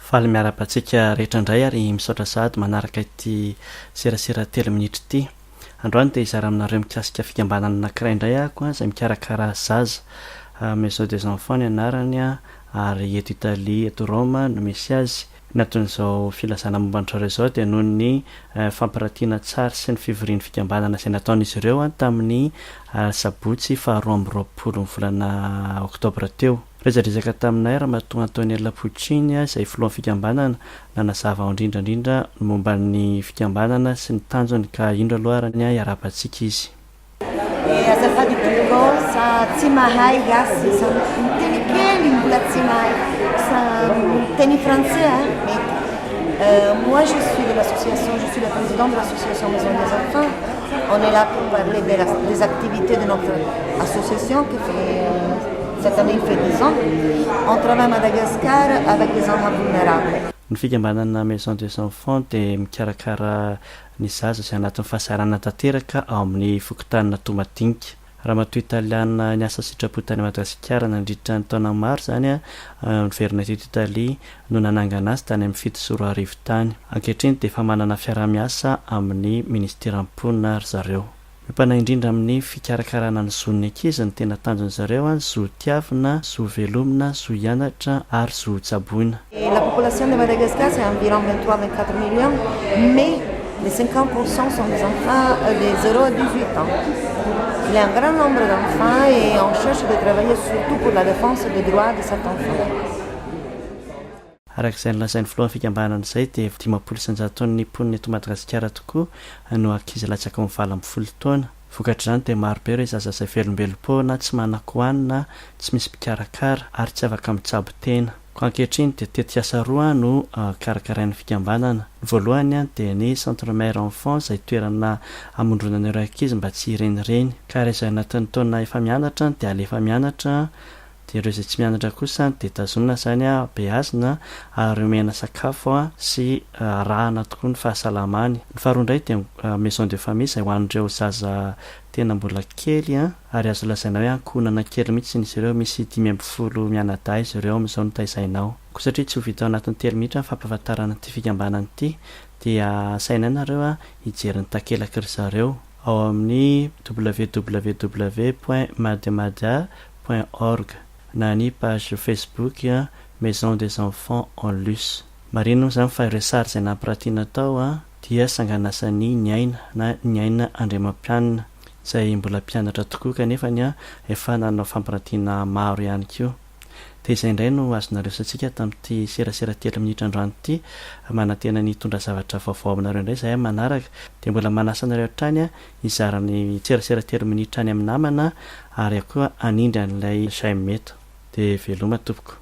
Faly miara-patsika rehetra indray ary misaotra sahady manaraka ity serasera 3 minitra ity. Androany dia izara aminareo mikasika fikambanana anankiray indray ahako izay mikarakara zaza. Maison des enfants ny anarany ary eto Italia eto Roma no misy azy. Naton'izao filazana momba an'izareo izao dia noho ny fampirantiana tsara sy ny fivorian'ny fikambanana izay nataon'izy ireo tamin'ny sabotsy 12 volana oktobra teo. Resadresaka taminay Ramatoa Antonella Puccini izay filohan'ny fikambanana nanazava indrindrandrindra momba ny fikambanana sy ny tanjony ka indro aloha arany iarabantsika izy. Azafady tokoa sa tsy mahay gasy sa miteny kely mbola tsy mahay sa miteny français mety. Moi je suis de l'association, je suis la présidente de l'association Maison des Enfants. On est là pour parler des activités de notre association qui fait cette année il fait 10 ans. On travaille à Madagascar avec des enfants vulnérables. Ny fikambanana Maison des Enfants dia mikarakara ny zaza izay anatin'ny fahasarana tanteraka ao amin'ny fokontany Tomadinika. Ramatoa Italiana ny asa sitrapotany Madagasikara nandritra ny taona maro izany niverina eto Italia no nanangana azy tany amin'ny 7 tany. Ankehitriny dia efa manana fiara-miasa amin'ny ministera-mponina ry zareo. Mipana indrindra amin'ny fikarakarana ny zon'ny ankizy ny tena tanjon'ny zareo zo tiavina, zo velomina, zo hianatra ary zo tsaboina. La population de Madagascar c'est environ 23-24 millions, mais les 50% sont des enfants de 0 à 18 ans. Il y a un grand nombre d'enfants et on cherche de travailler surtout pour la défense des droits de cet enfant. Arak'izay nilazain'ny filohan'ny fikambanana izay dia 50% ny mponina eto Madagasikara tokoa no ankizy latsaka amin'ny 20 taona. Vokatra izany dia marobe ireo zaza izay velombelom-poana, tsy manan-kohanina, tsy misy mpikarakara ary tsy afaka mitsabo tena. Ko ankehitriny dia teti-asa roa no karakarain'ny fikambanana. Ny voalohany dia ny centre mère enfant izay toerana amondronana ireo ankizy mba tsy irenireny. Ka rehefa izay anatin'ny taona efa mianatra dia alefa mianatra, dia ireo izay tsy mianatra kosa dia tazonina izany beazina ary omena sakafo sy rahana tokoa ny fahasalamany. Ny faharoa indray dia maison de famille izay ho an'ireo zaza tena mbola kely ary azo lazaina hoe ankohonana kely mihitsy izy ireo, misy 10 mianadahy izy ireo amin'izao no taizainao. Koa satria tsy ho vita ao anatin'ny 3 minitra ny fampahafantarana ity fikambanana ity dia saina ianareo hijery ny takelaky ry zareo ao amin'ny www.mademada.org na ny page Facebook Maison des Enfants en Luce. Marino izany fa ireo sary izay nampirantiana tao dia sanganasan'ny Niaina na Niaina Andriamampianina izay mbola mpianatra tokoa kanefa efa nanao fampirantiana maro ihany koa. Dia izay indray no azonareo satsika tamin'ity serasera 3 minitra androany ity manantena ny tondra zavatra vaovao aminareo indray izay manaraka dia mbola manasa anareo hatrany hizara ny serasera 3 minitra any amin'ny namana ary koa anindry an'ilay 5 meta dia veloma tompoko.